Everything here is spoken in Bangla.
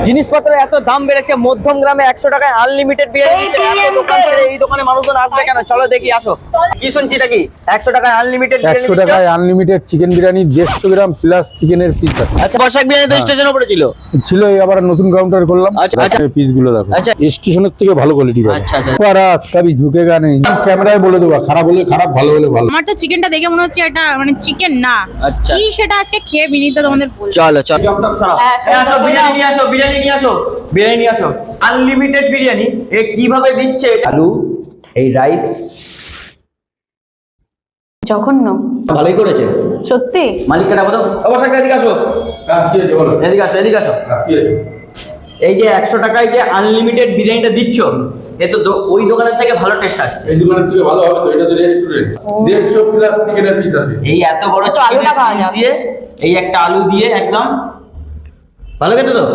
জিনিসপত্রের এত দাম বেড়েছে, মধ্যম গ্রামে 100 টাকায় আনলিমিটেড বিরিয়ানি দিচ্ছে। এত দোকান ছেড়ে এই দোকানে মানুষজন আসবে কেন? চলো দেখি, আসো। কি শুনছি নাকি 100 টাকায় আনলিমিটেড বিরিয়ানি 100 টাকায় আনলিমিটেড চিকেন বিরিয়ানি 150 গ্রাম প্লাস চিকেনের পিস আছে। আচ্ছা, বর্ষাক বিরিয়ানি তো স্টেশনের উপরে ছিল। ছিল, এই আবার নতুন কাউন্টার করলাম। আচ্ছা, আচ্ছা। পিস গুলো দেখো, আচ্ছা। স্টেশনের থেকে ভালো কোয়ালিটি পাবে। আচ্ছা, আচ্ছা। পারাস কবি ঝুঁকেগা নেই, ক্যামেরায় বলে দেবো, খারাপ হলে খারাপ, ভালো হলে ভালো। আমার তো চিকেনটা দেখে মনে হচ্ছে এটা মানে চিকেন না। আচ্ছা। কি সেটা আজকে খেয়ে বিনীত তোমাদের বলবো। চলো চলো, হ্যাঁ, আসো, বিরিয়ানি নিয়ে আসো, বিরিয়ানি নিয়ে আসো, বিরিয়ানি নিয়ে আসো। আনলিমিটেড বিরিয়ানি এ কিভাবে দিচ্ছে? আলু, এই রাইস জঘন্য। ভালোই করেছে। সত্যি মালিককে ডাকো তো। অবশ্যই এদিকে আসো, কি আছে বলো? এদিকে আসো, এদিকে আসো। কি আছে? এই যে 100 টাকায় যে আনলিমিটেড বিরিয়ানিটা দিচ্ছ, এ তো ওই দোকানের থেকে ভালো টেস্ট আসছে। এই দোকানের থেকে ভালো হবে তো, এটা তো রেস্টুরেন্ট। 150 প্লাস চিকেনের পিস আছে। এই এত বড় তো আলুটা চিকেনের পাওয়া পিস যাবে। দিয়ে, এই একটা আলু দিয়ে একদম ভালো খেতে তো।